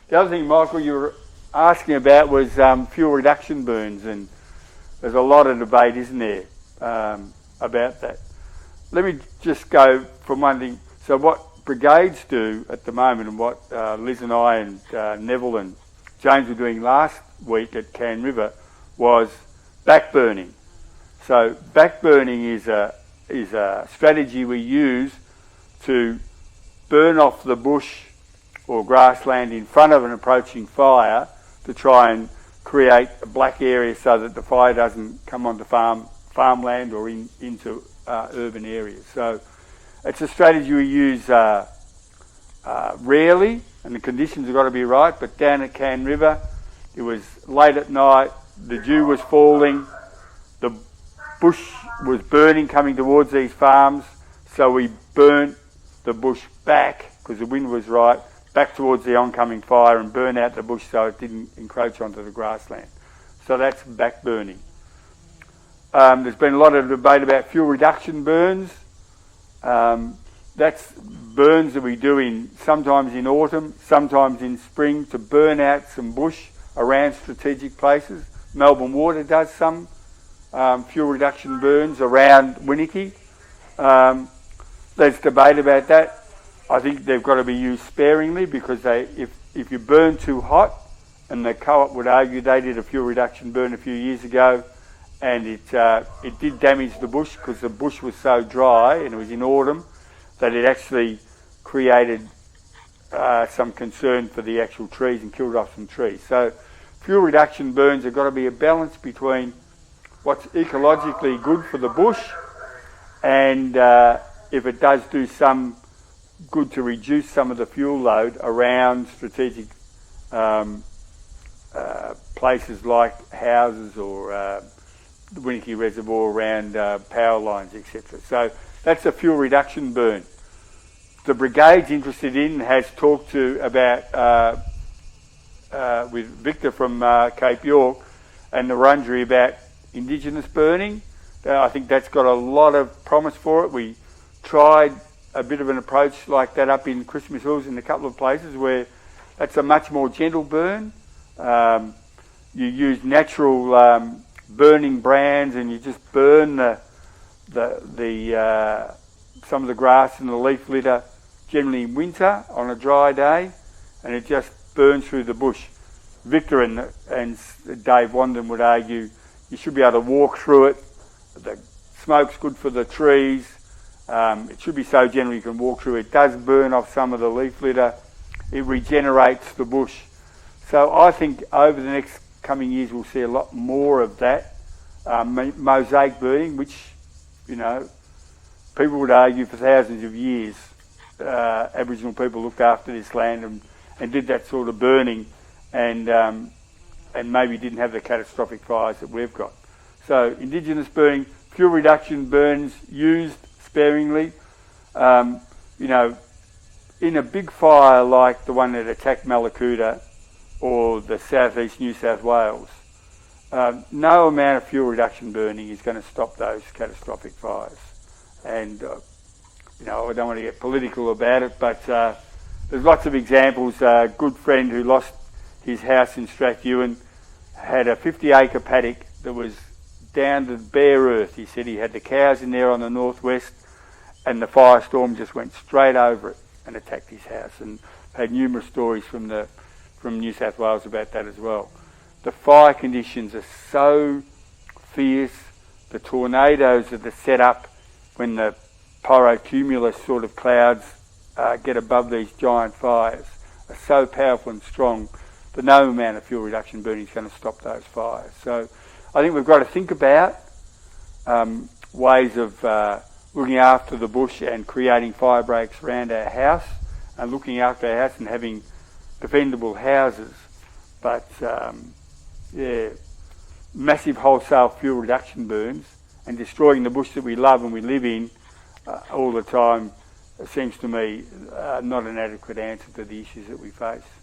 The other thing, Michael, you were asking about was fuel reduction burns, and there's a lot of debate, isn't there, about that. Let me just go from one thing. So what brigades do at the moment, and what Liz and I and Neville and James were doing last week at Can River, was backburning. So backburning is a strategy we use to burn off the bush or grassland in front of an approaching fire to try and create a black area so that the fire doesn't come onto farmland or into urban areas. So it's a strategy we use rarely, and the conditions have got to be right, but down at Can River, it was late at night, the dew was falling, the bush was burning coming towards these farms, so we burnt the bush back, because the wind was right, back towards the oncoming fire and burn out the bush so it didn't encroach onto the grassland. So that's backburning. There's been a lot of debate about fuel reduction burns. That's burns that we do sometimes in autumn, sometimes in spring, to burn out some bush around strategic places. Melbourne Water does some fuel reduction burns around Winnicke. There's debate about that. I think they've got to be used sparingly, because if you burn too hot, and the Co-op would argue they did a fuel reduction burn a few years ago, and it did damage the bush, because the bush was so dry and it was in autumn that it actually created some concern for the actual trees and killed off some trees. So fuel reduction burns have got to be a balance between what's ecologically good for the bush, and if it does do some good to reduce some of the fuel load around strategic places like houses or the Winnicke Reservoir, around power lines, etc. So that's a fuel reduction burn. The brigade's interested in, has talked to about with Victor from Cape York and the Wurundjeri about Indigenous burning. I think that's got a lot of promise for it. We tried a bit of an approach like that up in Christmas Hills in a couple of places where that's a much more gentle burn. You use natural burning brands, and you just burn some of the grass and the leaf litter, generally in winter on a dry day, and it just burns through the bush. Victor and Dave Wandon would argue you should be able to walk through it. The smoke's good for the trees. It should be so gentle you can walk through. It does burn off some of the leaf litter. It regenerates the bush. So I think over the next coming years we'll see a lot more of that mosaic burning, which, people would argue for thousands of years Aboriginal people looked after this land and did that sort of burning, and maybe didn't have the catastrophic fires that we've got. So Indigenous burning, fuel reduction burns used sparingly. In a big fire like the one that attacked Mallacoota or the southeast New South Wales, no amount of fuel reduction burning is going to stop those catastrophic fires. And, I don't want to get political about it, but there's lots of examples. A good friend who lost his house in Strathewen had a 50-acre paddock that was down to bare earth. He said he had the cows in there on the northwest, and the firestorm just went straight over it and attacked his house, and had numerous stories from New South Wales about that as well. The fire conditions are so fierce. The tornadoes that are set up when the pyrocumulus sort of clouds get above these giant fires are so powerful and strong that no amount of fuel reduction burning is going to stop those fires. So I think we've got to think about ways of looking after the bush and creating fire breaks around our house, and looking after our house and having defendable houses. But massive wholesale fuel reduction burns and destroying the bush that we love and we live in all the time seems to me not an adequate answer to the issues that we face.